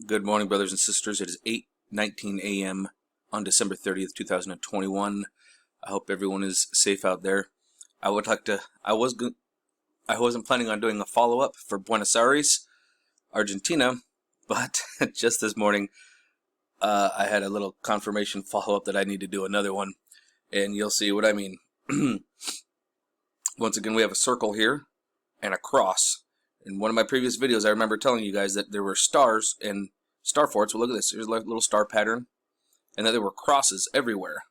Good morning, brothers and sisters. It is 8:19 a.m. on December 30th, 2021. I hope everyone is safe out there. I wasn't planning on doing a follow-up for Buenos Aires, Argentina, but just this morning I had a little confirmation follow-up that I need to do another one, and you'll see what I mean. Once again, we have a circle here and a cross. In one of my previous videos, I remember telling you guys that there were stars and star forts. Well, look at this. Here's a little star pattern. And that there were crosses everywhere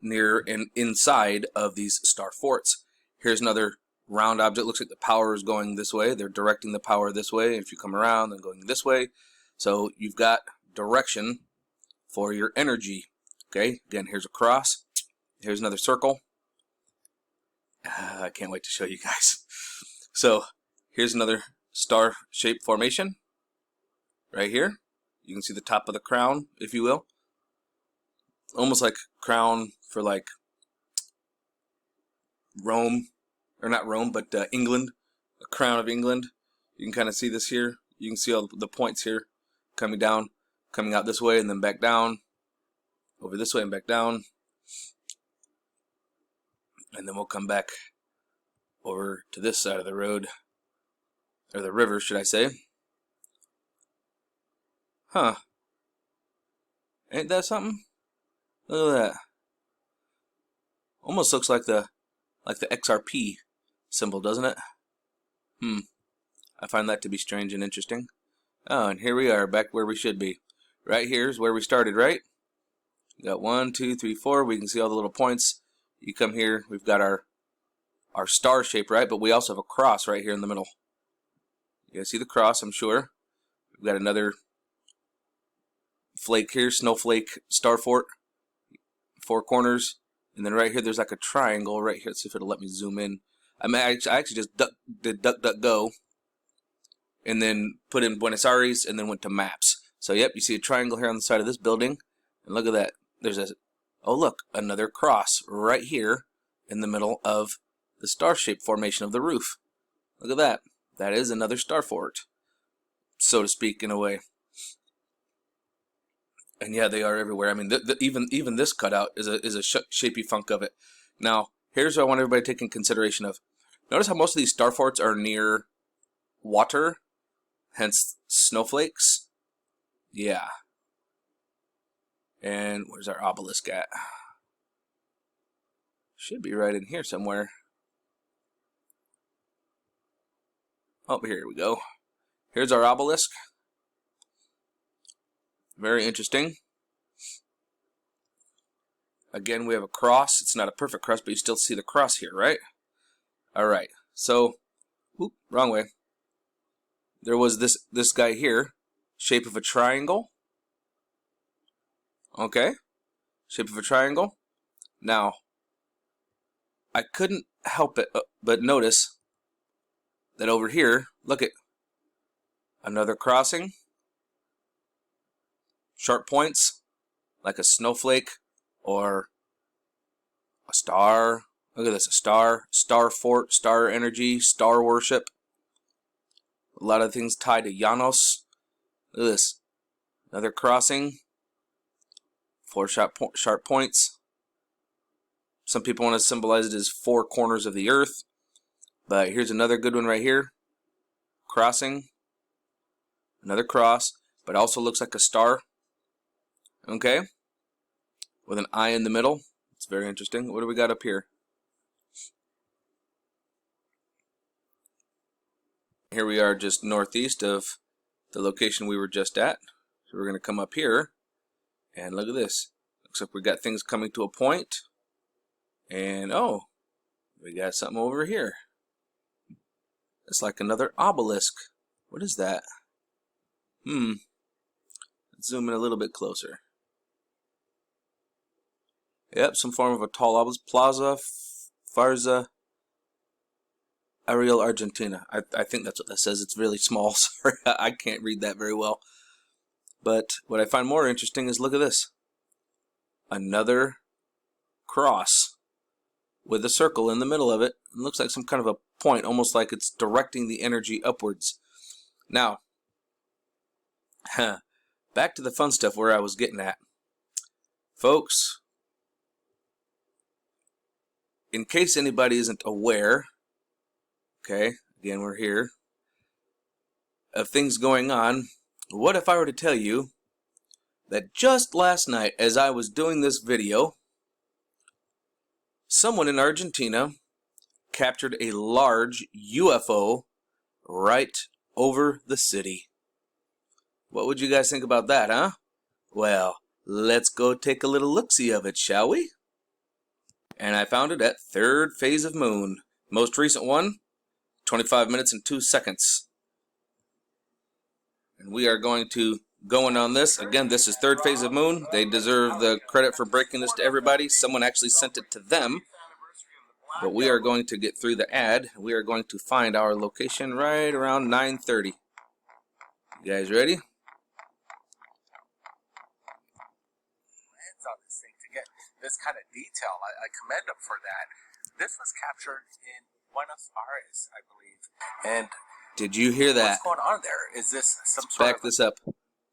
near and inside of these star forts. Here's another round object. Looks like the power is going this way. They're directing the power this way. If you come around, then going this way. So you've got direction for your energy. Okay, again, here's a cross. Here's another circle. I can't wait to show you guys. So here's another star-shaped formation right here. You can see the top of the crown, if you will. Almost like crown for like Rome, or not Rome, but England, the crown of England. You can kind of see this here. You can see all the points here coming down, coming out this way and then back down, over this way and back down. And then we'll come back over to this side of the road, or the river, should I say. Huh. Ain't that something? Look at that. Almost looks like the XRP symbol, doesn't it? I find that to be strange and interesting. Oh, and here we are, back where we should be. Right here's where we started, right? We got 1, 2, 3, 4. We can see all the little points. You come here, we've got our star shape, right? But we also have a cross right here in the middle. You guys see the cross, I'm sure. We've got another flake here, snowflake star fort, 4 corners, and then right here there's like a triangle right here. Let's see if it'll let me zoom in. I actually just did DuckDuckGo and then put in Buenos Aires and then went to maps. So yep, you see a triangle here on the side of this building, and look at that. There's oh look, another cross right here in the middle of the star-shaped formation of the roof. Look at that. That is another star fort, so to speak, in a way. And yeah, they are everywhere. I mean, even this cutout is a shapy funk of it. Now, here's what I want everybody to take in consideration of. Notice how most of these star forts are near water, hence snowflakes. Yeah. And where's our obelisk at? Should be right in here somewhere. Oh, here we go. Here's our obelisk. Very interesting. Again, we have a cross. It's not a perfect cross, but you still see the cross here, right? Alright, so, whoop, wrong way. There was this guy here, shape of a triangle. Okay, shape of a triangle. Now, I couldn't help it but notice that over here, look at another crossing. Sharp points, like a snowflake or a star. Look at this, a star fort, star energy, star worship. A lot of things tied to Llanos. Look at this, another crossing. 4 sharp points. Some people want to symbolize it as 4 corners of the earth. But here's another good one right here. Crossing. Another cross, but also looks like a star. Okay, with an eye in the middle. It's very interesting. What do we got up here? Here we are just northeast of the location we were just at. So we're going to come up here and look at this. Looks like we got things coming to a point. And oh, we got something over here. It's like another obelisk. What is that? Let's zoom in a little bit closer. Yep, some form of a tall obelisk. Plaza Farza Ariel, Argentina. I think that's what that says. It's really small. Sorry, I can't read that very well. But what I find more interesting is, look at this. Another cross with a circle in the middle of it. It looks like some kind of a point, almost like it's directing the energy upwards. Now, Back to the fun stuff where I was getting at. Folks, in case anybody isn't aware, okay, again, we're here, of things going on, what if I were to tell you that just last night, as I was doing this video, someone in Argentina captured a large UFO right over the city. What would you guys think about that, huh? Well, let's go take a little look-see of it, shall we? And I found it at third phase of moon. Most recent one, 25 minutes and 2 seconds. And we are going to go in on this. Again, this is third phase of moon. They deserve the credit for breaking this to everybody. Someone actually sent it to them. But we are going to get through the ad. We are going to find our location right around 9:30. You guys ready? On this thing to get this kind of detail. I commend them for that. This was captured in Buenos Aires, I believe. And did you hear that? What's going on there? Is this some sort of... Back this up.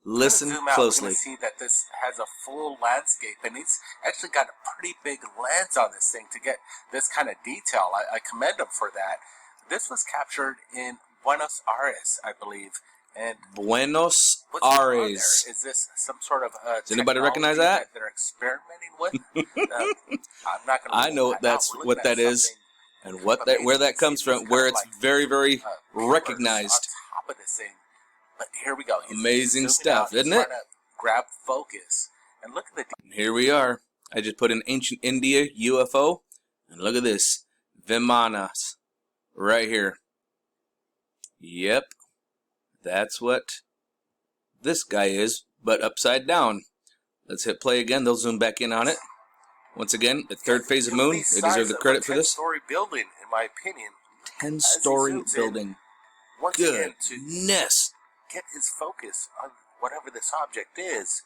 Listen closely. We're going to see that this has a full landscape, and it's actually got a pretty big lens on this thing to get this kind of detail. I commend them for that. This was captured in Buenos Aires, I believe. And Buenos Aires. Is this some sort of does anybody recognize that? They're experimenting with? I'm not going to. I know that's what that is, and where that comes from, where it's very, very recognized. On top of this thing, but here we go. Amazing stuff, isn't it? Grab focus and look at the. Here we are. I just put in ancient India UFO, and look at this, Vimanas, right here. Yep. That's what this guy is, but upside down. Let's hit play again. They'll zoom back in on it. Once again, the third phase of moon. They deserve the credit for this. 10-story building, in my opinion. 10-story building. Goodness. Get his focus on whatever this object is.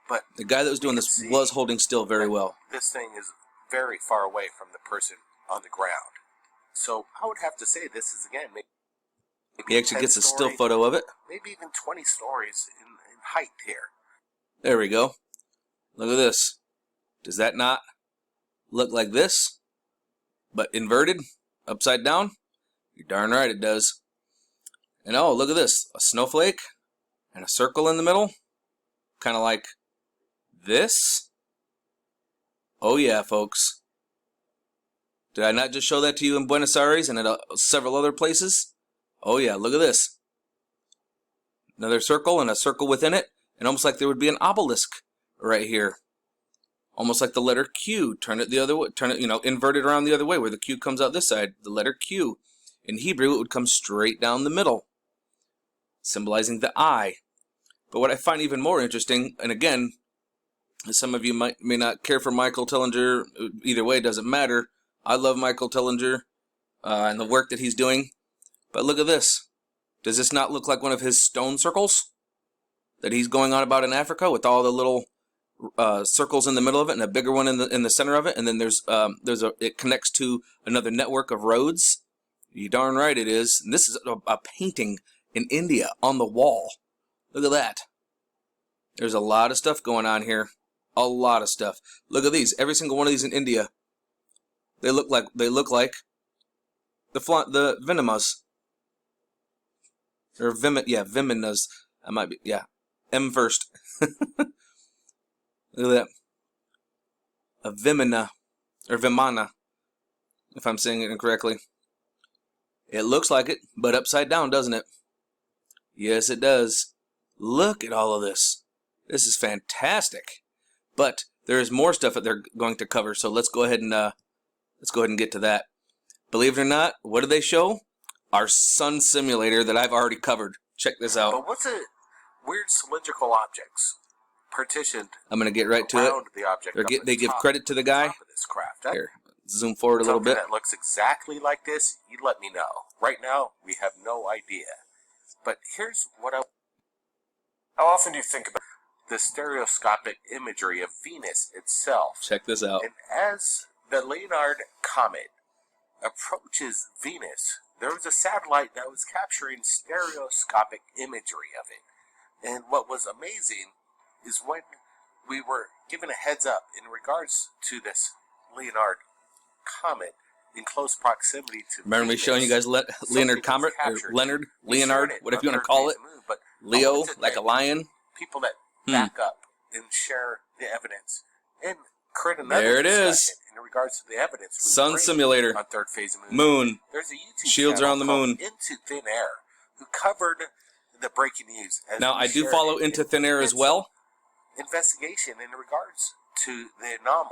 But the guy that was doing this was holding still very well. This thing is very far away from the person on the ground. So I would have to say this is, again, maybe he actually gets a still photo of it. Maybe even 20 stories in height here. There we go. Look at this. Does that not look like this? But inverted? Upside down? You're darn right it does. And oh, look at this. A snowflake and a circle in the middle. Kind of like this. Oh yeah, folks. Did I not just show that to you in Buenos Aires and at several other places? Oh yeah, look at this. Another circle and a circle within it, and almost like there would be an obelisk right here. Almost like the letter Q. Turn it the other way, invert it around the other way where the Q comes out this side, the letter Q. In Hebrew, it would come straight down the middle, symbolizing the I. But what I find even more interesting, and again, some of you may not care for Michael Tellinger, either way, it doesn't matter. I love Michael Tellinger and the work that he's doing. But look at this. Does this not look like one of his stone circles that he's going on about in Africa with all the little circles in the middle of it and a bigger one in the center of it? And then it connects to another network of roads. You darn right it is. And this is a painting in India on the wall. Look at that. There's a lot of stuff going on here. A lot of stuff. Look at these. Every single one of these in India. They look like the Vinimas. Or Vimanas. I might be, yeah. M first. Look at that. A Vimana. Or Vimana. If I'm saying it incorrectly. It looks like it, but upside down, doesn't it? Yes, it does. Look at all of this. This is fantastic. But there is more stuff that they're going to cover, so let's go ahead and get to that. Believe it or not, what do they show? Our sun simulator that I've already covered. Check this out. But what's it? Weird cylindrical objects partitioned. I'm going to get right to it. The object they give credit to the guy. Of this craft. Here, zoom forward a little bit. That looks exactly like this. You let me know. Right now, we have no idea. But here's what How often do you think about the stereoscopic imagery of Venus itself? Check this out. And as the Leonard comet approaches Venus, there was a satellite that was capturing stereoscopic imagery of it. And what was amazing is when we were given a heads up in regards to this Leonard comet in close proximity to Remember me Venus, showing you guys Leonard Comet, or Leonard, whatever you want to call it. Moon, but Leo, like a lion. People that back up and share the evidence and create another There it is. discussion in regards to the evidence. We Sun bring Simulator. on Third Phase of Moon. There's a YouTube Shields channel around the called moon. Into Thin Air who covered the breaking news. As Now, we I do shared follow it. Into Thin Air as well. Investigation in regards to the anomaly.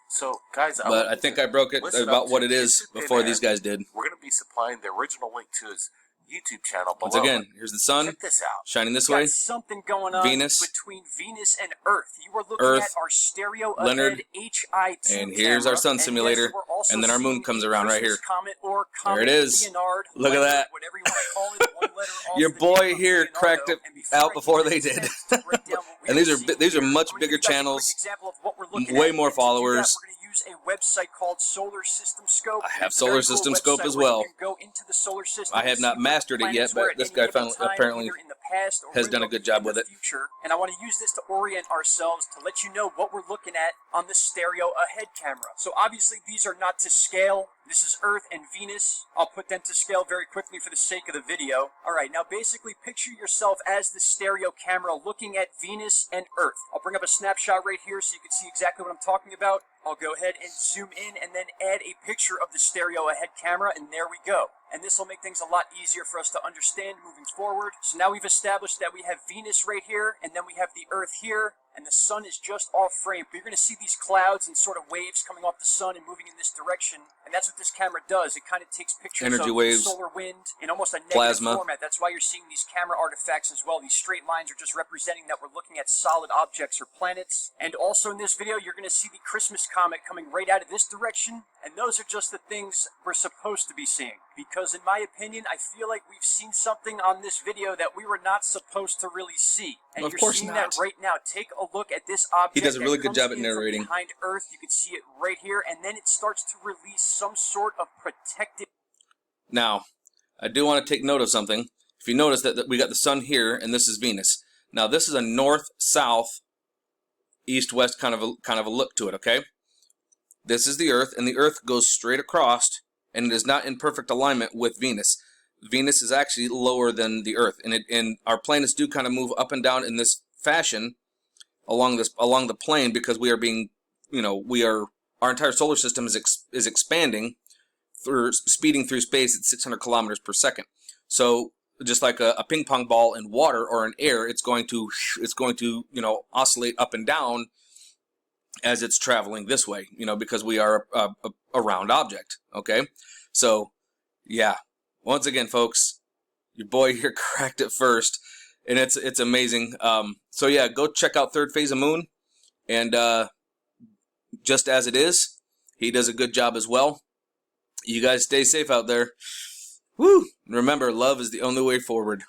So, guys, But I think I broke it about what it is before these guys did. We're going to be supplying the original link to his YouTube channel below. Once again, here's the sun. Check this out. Shining this Got way. something going on Venus. between Venus and Earth. You are looking Earth, at our stereo Leonard, ahead HI2 and here's our sun camera. simulator, And, yes, we're also and then our moon seeing comes the around right Christmas here. Comet or There it Comet is. Leonard, Look at Leonard, that. whatever you want to call it. One letter off Your the boy name of here Leonardo. cracked it And out before they I did. to break down what we And these are are seeing these are here, much I'm gonna bigger give you guys a channels, quick example of what we're looking way at. more And to do that, followers. we're going to use a website called Solar System Scope. I have It's a very Solar System cool Scope website as where well. you can go into the solar system I and have see not where mastered it yet, planets were but at this any guy given time, apparently either in the past or has done a in good job the with it. future. And I want to use this to orient ourselves to let you know what we're looking at on the stereo ahead camera. So obviously these are not to scale. This is Earth and Venus. I'll put them to scale very quickly for the sake of the video. Alright, now basically picture yourself as the stereo camera looking at Venus and Earth. I'll bring up a snapshot right here so you can see exactly what I'm talking about. I'll go ahead and zoom in and then add a picture of the stereo ahead camera, and there we go. And this will make things a lot easier for us to understand moving forward. So now we've established that we have Venus right here, and then we have the Earth here, and the sun is just off frame. But you're going to see these clouds and sort of waves coming off the sun and moving in this direction. And that's what this camera does. It kind of takes pictures Energy of waves, the solar wind in almost a negative plasma format. That's why you're seeing these camera artifacts as well. These straight lines are just representing that we're looking at solid objects or planets. And also in this video, you're going to see the Christmas comet coming right out of this direction. And those are just the things we're supposed to be seeing. Because in my opinion, I feel like we've seen something on this video that we were not supposed to really see. And Of you're course seeing not. that right now. Take a look at this object. He does a really that good job comes at in from narrating. behind Earth. You can see it right here. And then it starts to release some sort of protective... Now, I do want to take note of something. If you notice that we got the sun here, and this is Venus. Now, this is a north-south, east-west kind of a look to it. Okay. This is the Earth, and the Earth goes straight across, and it is not in perfect alignment with Venus. Venus is actually lower than the Earth, and our planets do kind of move up and down in this fashion along the plane because we are being, our entire solar system is expanding speeding through space at 600 kilometers per second. So just like a ping pong ball in water or in air, it's going to oscillate up and down as it's traveling this way, because we are a round object. Okay, so yeah, once again, folks, your boy here cracked it first, and it's amazing. So yeah, go check out Third Phase of Moon, and just as it is, he does a good job as well. You guys stay safe out there. Woo! Remember, love is the only way forward.